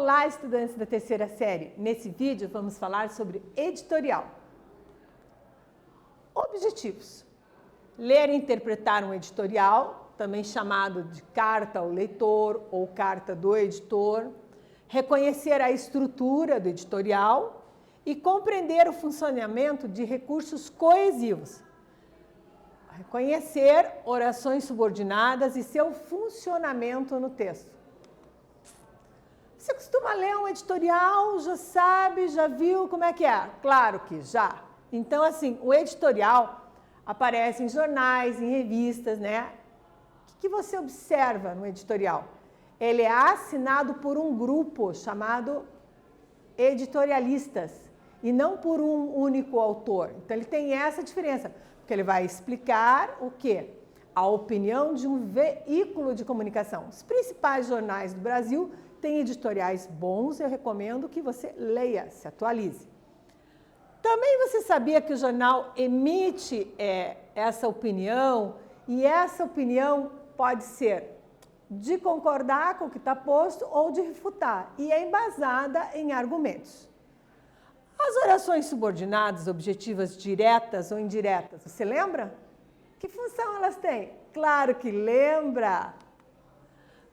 Olá, estudantes da terceira série! Nesse vídeo vamos falar sobre editorial. Objetivos: ler e interpretar um editorial, também chamado de carta ao leitor ou carta do editor, reconhecer a estrutura do editorial e compreender o funcionamento de recursos coesivos, reconhecer orações subordinadas e seu funcionamento no texto. Você costuma ler um editorial, já sabe, já viu como é que é? Claro que já. Então, assim, o editorial aparece em jornais, em revistas, né? O que você observa no editorial? Ele é assinado por um grupo chamado editorialistas e não por um único autor. Então, ele tem essa diferença, porque ele vai explicar o quê? A opinião de um veículo de comunicação. Os principais jornais do Brasil têm editoriais bons, eu recomendo que você leia, se atualize. Também você sabia que o jornal emite essa opinião, e essa opinião pode ser de concordar com o que está posto ou de refutar, e é embasada em argumentos. As orações subordinadas, objetivas diretas ou indiretas, você lembra? Que função elas têm? Claro que lembra!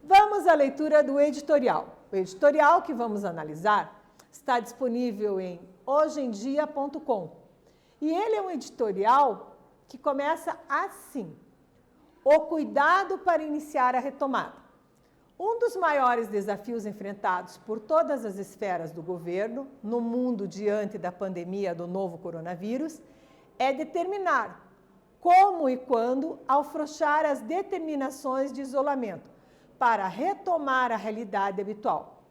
Vamos à leitura do editorial. O editorial que vamos analisar está disponível em hojeendia.com. E ele é um editorial que começa assim: o cuidado para iniciar a retomada. Um dos maiores desafios enfrentados por todas as esferas do governo no mundo diante da pandemia do novo coronavírus é determinar como e quando afrouxar as determinações de isolamento para retomar a realidade habitual.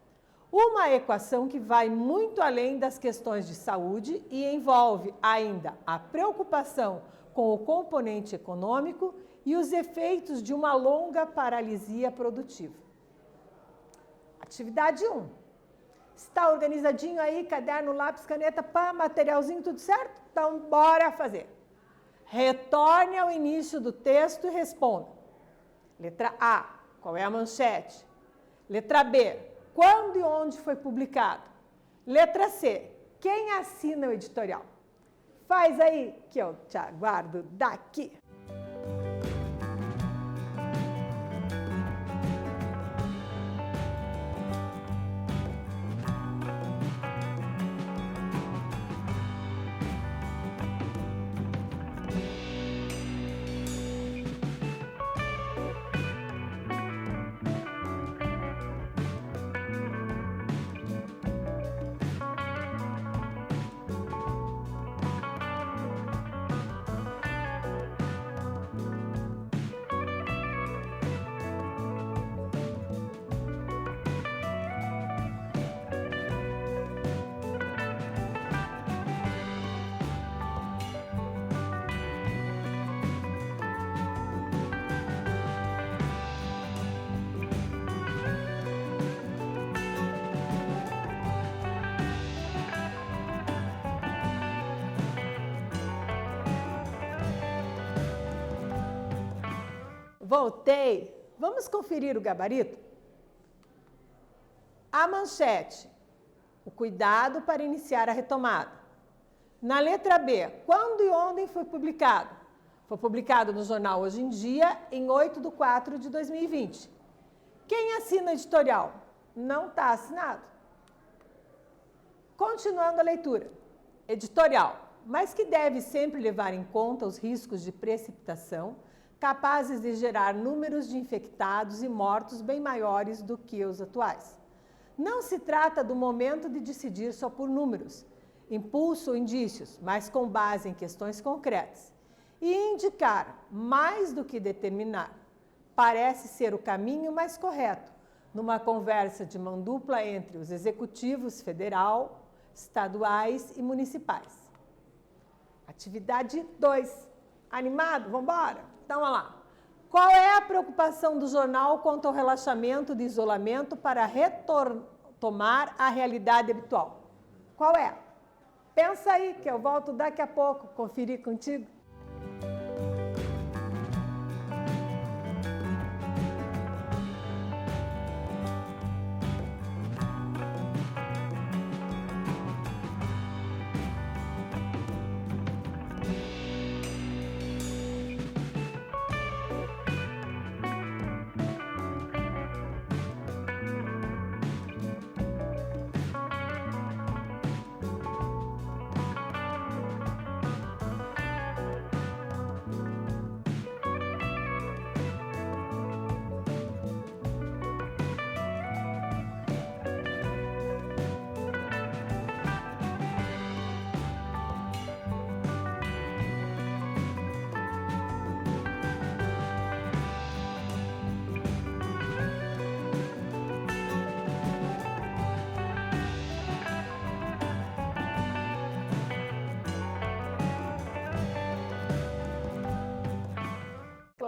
Uma equação que vai muito além das questões de saúde e envolve ainda a preocupação com o componente econômico e os efeitos de uma longa paralisia produtiva. Atividade 1. Está organizadinho aí, caderno, lápis, caneta, pá, materialzinho, tudo certo? Então, bora fazer. Retorne ao início do texto e responda. Letra A. Qual é a manchete? Letra B. Quando e onde foi publicado? Letra C. Quem assina o editorial? Faz aí que eu te aguardo daqui. Voltei. Vamos conferir o gabarito? A manchete: o cuidado para iniciar a retomada. Na letra B, quando e onde foi publicado? Foi publicado no jornal Hoje em Dia, em 8/4/2020. Quem assina o editorial? Não está assinado. Continuando a leitura. Editorial, mas que deve sempre levar em conta os riscos de precipitação, capazes de gerar números de infectados e mortos bem maiores do que os atuais. Não se trata do momento de decidir só por números, impulso ou indícios, mas com base em questões concretas. E indicar, mais do que determinar, parece ser o caminho mais correto, numa conversa de mão dupla entre os executivos federal, estaduais e municipais. Atividade 2. Animado? Vamos embora? Então, olha lá. Qual é a preocupação do jornal quanto ao relaxamento de isolamento para retomar a realidade habitual? Qual é? Pensa aí, que eu volto daqui a pouco conferir contigo.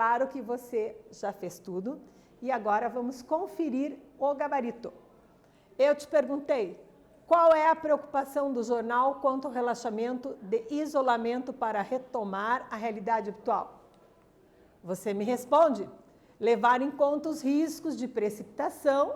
claro que você já fez tudo. E agora vamos conferir o gabarito. Eu te perguntei, qual é a preocupação do jornal quanto ao relaxamento de isolamento para retomar a realidade habitual? Você me responde, levar em conta os riscos de precipitação,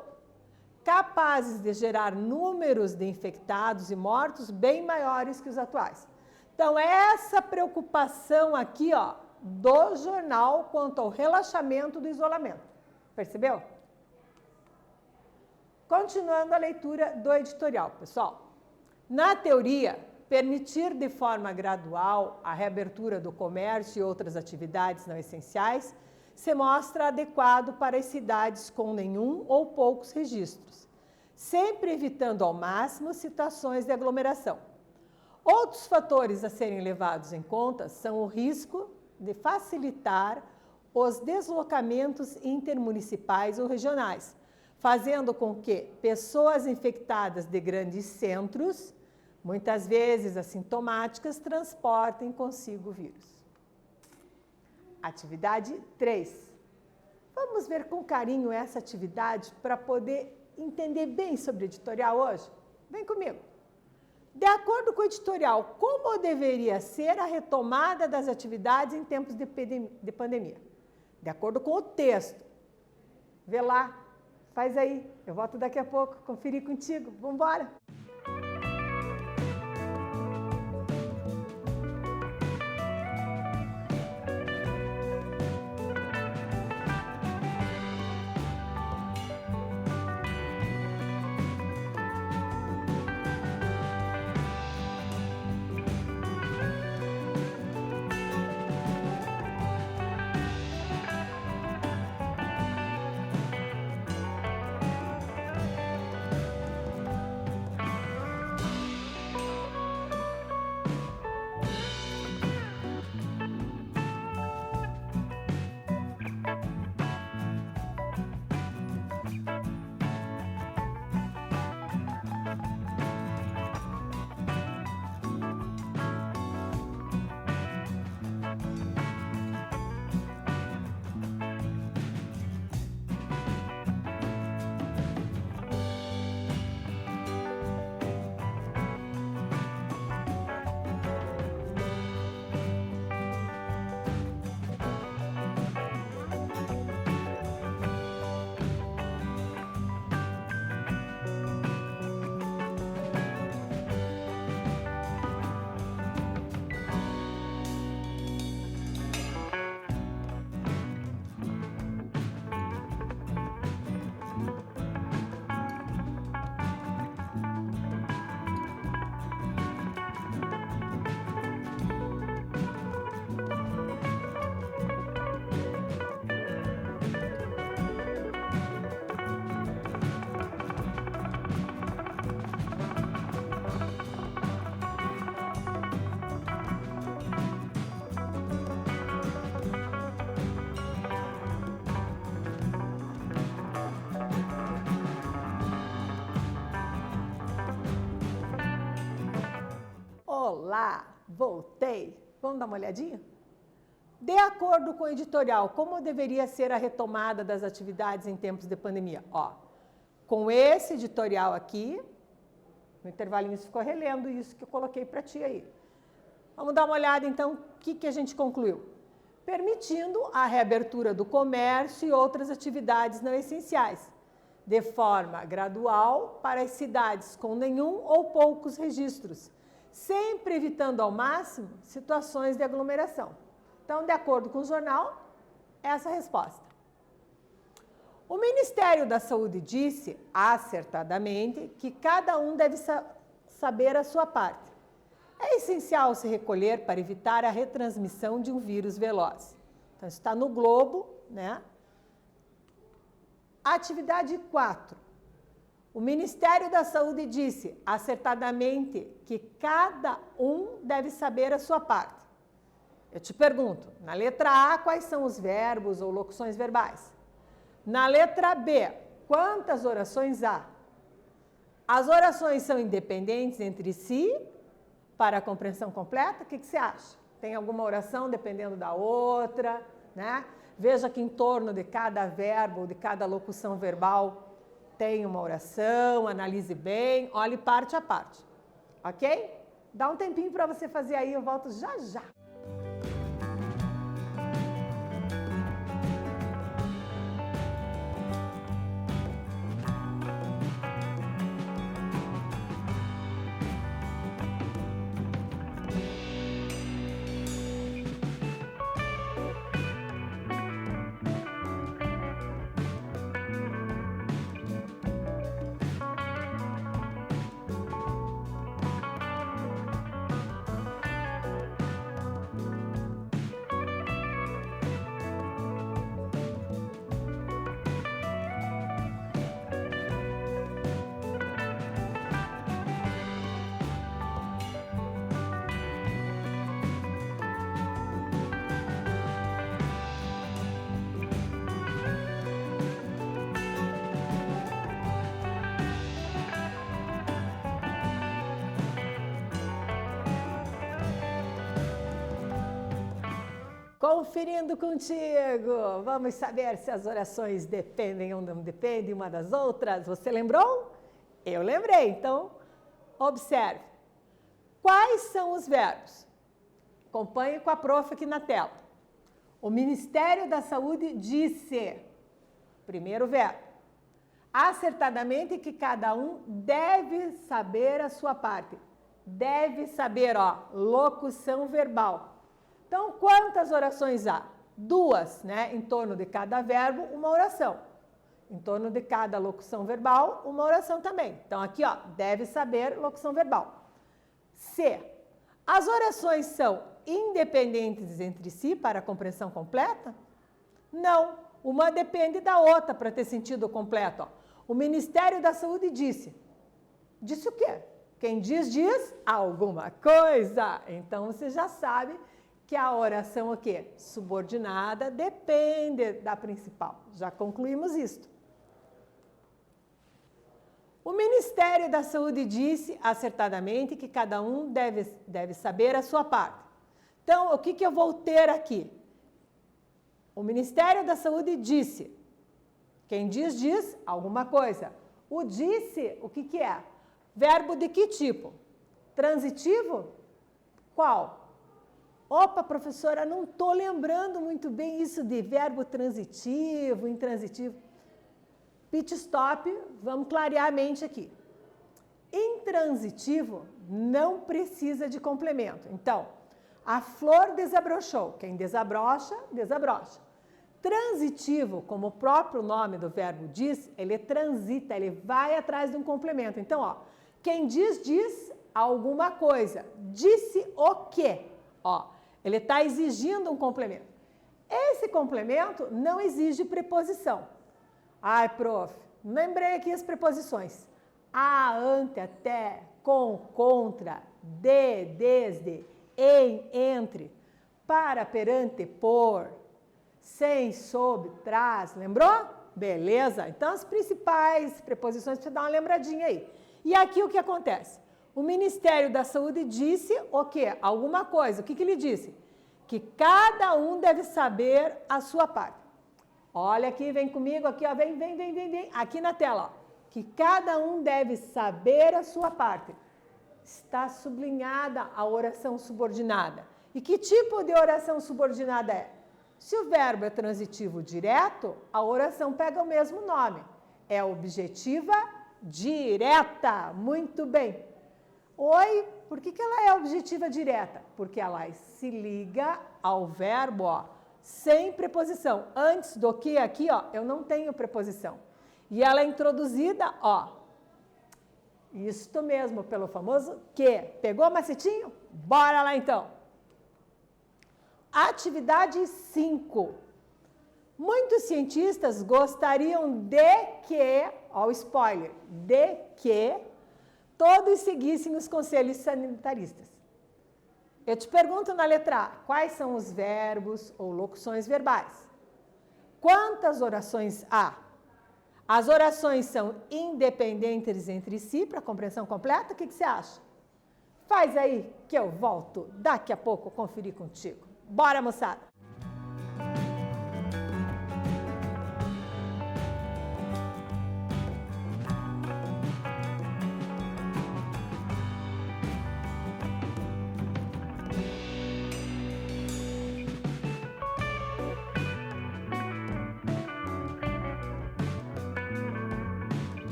capazes de gerar números de infectados e mortos bem maiores que os atuais. Então, essa preocupação aqui, ó, do jornal quanto ao relaxamento do isolamento. Percebeu? Continuando a leitura do editorial, pessoal. Na teoria, permitir de forma gradual a reabertura do comércio e outras atividades não essenciais se mostra adequado para as cidades com nenhum ou poucos registros, sempre evitando ao máximo situações de aglomeração. Outros fatores a serem levados em conta são o risco de facilitar os deslocamentos intermunicipais ou regionais, fazendo com que pessoas infectadas de grandes centros, muitas vezes assintomáticas, transportem consigo o vírus. Atividade 3. Vamos ver com carinho essa atividade para poder entender bem sobre o editorial hoje? Vem comigo. De acordo com o editorial, como deveria ser a retomada das atividades em tempos de pandemia? De acordo com o texto. Vê lá, faz aí. Eu volto daqui a pouco, conferir contigo. Vamos embora! Olá, voltei. Vamos dar uma olhadinha? De acordo com o editorial, como deveria ser a retomada das atividades em tempos de pandemia? Ó, com esse editorial aqui, no intervalinho você ficou relendo isso que eu coloquei para ti aí. Vamos dar uma olhada então, o que a gente concluiu? Permitindo a reabertura do comércio e outras atividades não essenciais, de forma gradual para as cidades com nenhum ou poucos registros, sempre evitando ao máximo situações de aglomeração. Então, de acordo com o jornal, essa é a resposta. O Ministério da Saúde disse, acertadamente, que cada um deve saber a sua parte. É essencial se recolher para evitar a retransmissão de um vírus veloz. Então, isso está no Globo, né? Atividade 4. O Ministério da Saúde disse, acertadamente, que cada um deve saber a sua parte. Eu te pergunto, na letra A, quais são os verbos ou locuções verbais? Na letra B, quantas orações há? As orações são independentes entre si para a compreensão completa? O que você acha? Tem alguma oração dependendo da outra, né? Veja que em torno de cada verbo, de cada locução verbal, tem uma oração, analise bem, olhe parte a parte, ok? Dá um tempinho para você fazer aí, eu volto já já. Conferindo contigo, vamos saber se as orações dependem ou não dependem uma das outras. Você lembrou? Eu lembrei, então observe. Quais são os verbos? Acompanhe com a prof aqui na tela. O Ministério da Saúde disse, primeiro verbo, acertadamente que cada um deve saber a sua parte. Deve saber, ó, locução verbal. Então, quantas orações há? Duas, né? Em torno de cada verbo, uma oração. Em torno de cada locução verbal, uma oração também. Então, aqui, ó, deve saber locução verbal. C. As orações são independentes entre si para a compreensão completa? Não. Uma depende da outra para ter sentido completo. Ó. O Ministério da Saúde disse. Disse o quê? Quem diz, diz alguma coisa. Então, você já sabe que a oração o quê? Subordinada depende da principal. Já concluímos isto. O Ministério da Saúde disse acertadamente que cada um deve saber a sua parte. Então, o que eu vou ter aqui? O Ministério da Saúde disse. Quem diz, diz alguma coisa. O disse, o que é? Verbo de que tipo? Transitivo? Qual? Opa, professora, não estou lembrando muito bem isso de verbo transitivo, intransitivo. Pit stop, vamos clarear a mente aqui. Intransitivo não precisa de complemento. Então, a flor desabrochou. Quem desabrocha, desabrocha. Transitivo, como o próprio nome do verbo diz, ele transita, ele vai atrás de um complemento. Então, ó, quem diz, diz alguma coisa. Disse o quê? Ó, ele está exigindo um complemento. Esse complemento não exige preposição. Ai, prof, lembrei aqui as preposições. A, ante, até, com, contra, de, desde, em, entre, para, perante, por, sem, sob, trás. Lembrou? Beleza? Então, as principais preposições, para você dar uma lembradinha aí. E aqui o que acontece? O Ministério da Saúde disse o quê? Alguma coisa. O que ele disse? Que cada um deve saber a sua parte. Olha aqui, vem comigo, aqui, ó, vem, aqui na tela, ó. Que cada um deve saber a sua parte. Está sublinhada a oração subordinada. E que tipo de oração subordinada é? Se o verbo é transitivo direto, a oração pega o mesmo nome. É objetiva direta. Muito bem. Oi, por que ela é objetiva direta? Porque ela se liga ao verbo, ó, sem preposição. Antes do que aqui, ó, eu não tenho preposição. E ela é introduzida, ó, isto mesmo, pelo famoso que. Pegou, macetinho? Bora lá então. Atividade 5. Muitos cientistas gostariam de que, ó o spoiler, de que todos seguissem os conselhos sanitaristas. Eu te pergunto na letra A, quais são os verbos ou locuções verbais? Quantas orações há? As orações são independentes entre si, para compreensão completa? O que você acha? Faz aí que eu volto daqui a pouco conferir contigo. Bora, moçada!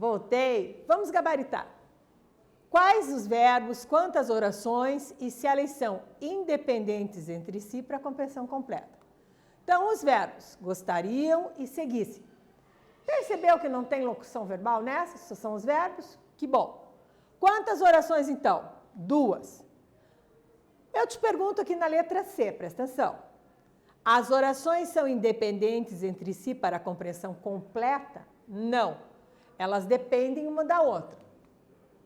Voltei. Vamos gabaritar. Quais os verbos, quantas orações e se elas são independentes entre si para a compreensão completa. Então, os verbos gostariam e seguissem. Percebeu que não tem locução verbal nessa? Só são os verbos? Que bom. Quantas orações, então? 2. Eu te pergunto aqui na letra C, presta atenção. As orações são independentes entre si para a compreensão completa? Não. Elas dependem uma da outra.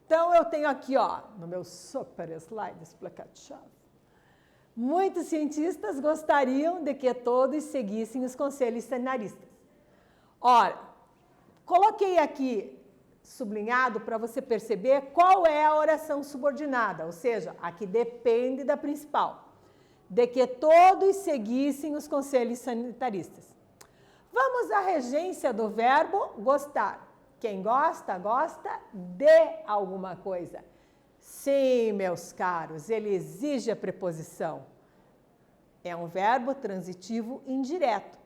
Então, eu tenho aqui, ó, no meu super slide explicativo. Muitos cientistas gostariam de que todos seguissem os conselhos seminaristas. Ora, coloquei aqui sublinhado para você perceber qual é a oração subordinada, ou seja, a que depende da principal. De que todos seguissem os conselhos sanitaristas. Vamos à regência do verbo gostar. Quem gosta, gosta de alguma coisa. Sim, meus caros, ele exige a preposição. É um verbo transitivo indireto.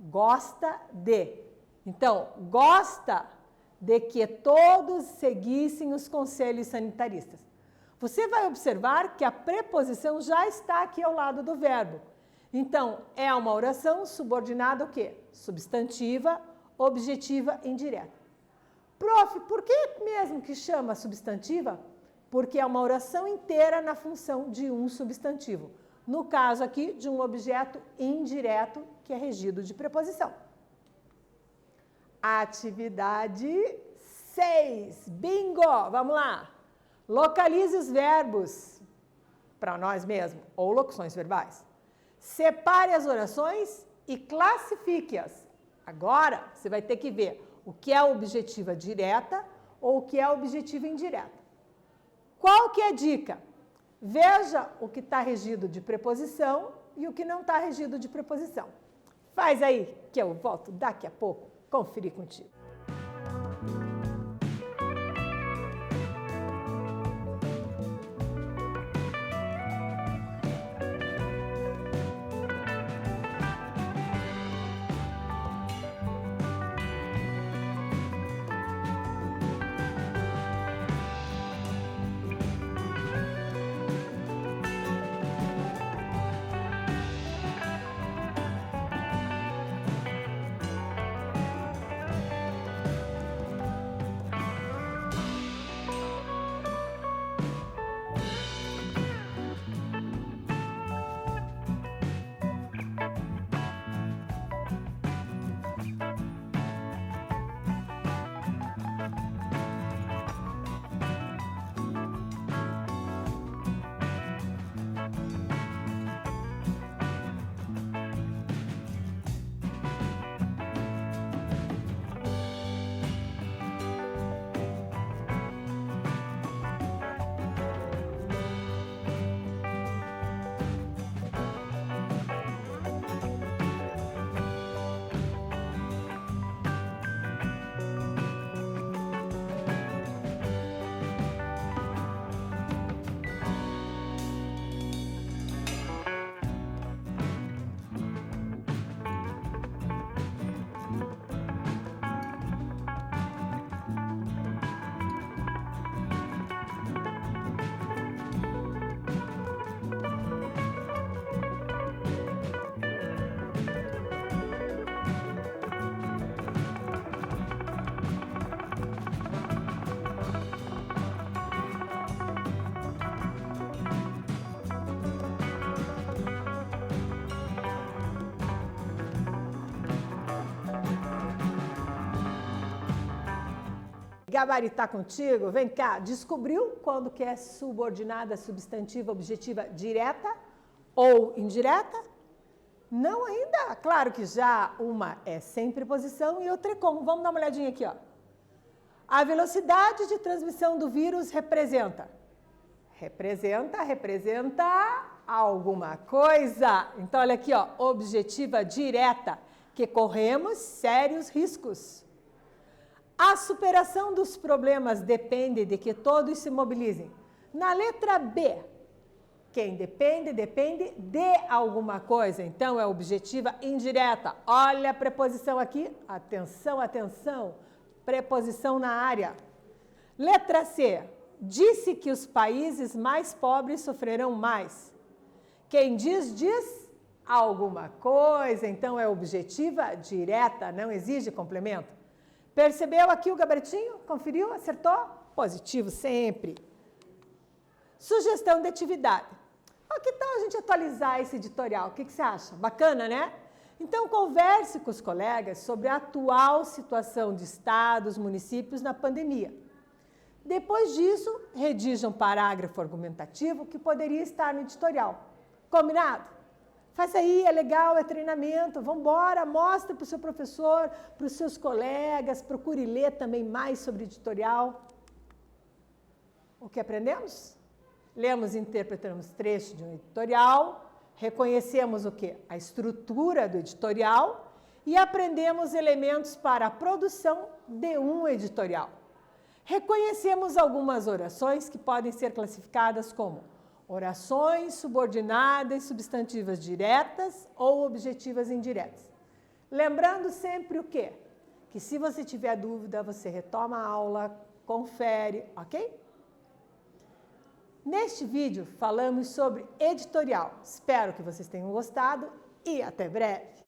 Gosta de. Então, gosta de que todos seguissem os conselhos sanitaristas. Você vai observar que a preposição já está aqui ao lado do verbo. Então, é uma oração subordinada o quê? Substantiva, objetiva, indireta. Prof, por que mesmo que chama substantiva? Porque é uma oração inteira na função de um substantivo. No caso aqui, de um objeto indireto, que é regido de preposição. Atividade 6. Bingo! Vamos lá. Localize os verbos para nós mesmos, ou locuções verbais. Separe as orações e classifique-as. Agora, você vai ter que ver o que é objetiva direta ou o que é objetiva indireta. Qual que é a dica? Veja o que está regido de preposição e o que não está regido de preposição. Faz aí, que eu volto daqui a pouco conferir contigo. Gabaritar contigo? Vem cá, descobriu quando que é subordinada, substantiva, objetiva direta ou indireta? Não ainda? Claro que já. Uma é sem preposição e outra é com. Vamos dar uma olhadinha aqui, ó. A velocidade de transmissão do vírus representa alguma coisa. Então, olha aqui, ó, objetiva direta, que corremos sérios riscos. A superação dos problemas depende de que todos se mobilizem. Na letra B, quem depende de alguma coisa. Então, é objetiva indireta. Olha a preposição aqui. Atenção, atenção. preposição na área. Letra C. Disse que os países mais pobres sofrerão mais. Quem diz, diz alguma coisa, então é objetiva direta, não exige complemento. Percebeu aqui o gabaritinho? Conferiu? Acertou? Positivo sempre. Sugestão de atividade. Que tal a gente atualizar esse editorial? O que você acha? Bacana, né? Então, converse com os colegas sobre a atual situação de estados, municípios na pandemia. Depois disso, redija um parágrafo argumentativo que poderia estar no editorial. Combinado? Faz aí, é legal, é treinamento, vamos embora, mostra para o seu professor, para os seus colegas, procure ler também mais sobre editorial. O que aprendemos? Lemos e interpretamos trecho de um editorial, reconhecemos o quê? A estrutura do editorial e aprendemos elementos para a produção de um editorial. Reconhecemos algumas orações que podem ser classificadas como orações subordinadas, substantivas diretas ou objetivas indiretas. Lembrando sempre o quê? Que se você tiver dúvida, você retoma a aula, confere, ok? Neste vídeo falamos sobre editorial. Espero que vocês tenham gostado e até breve!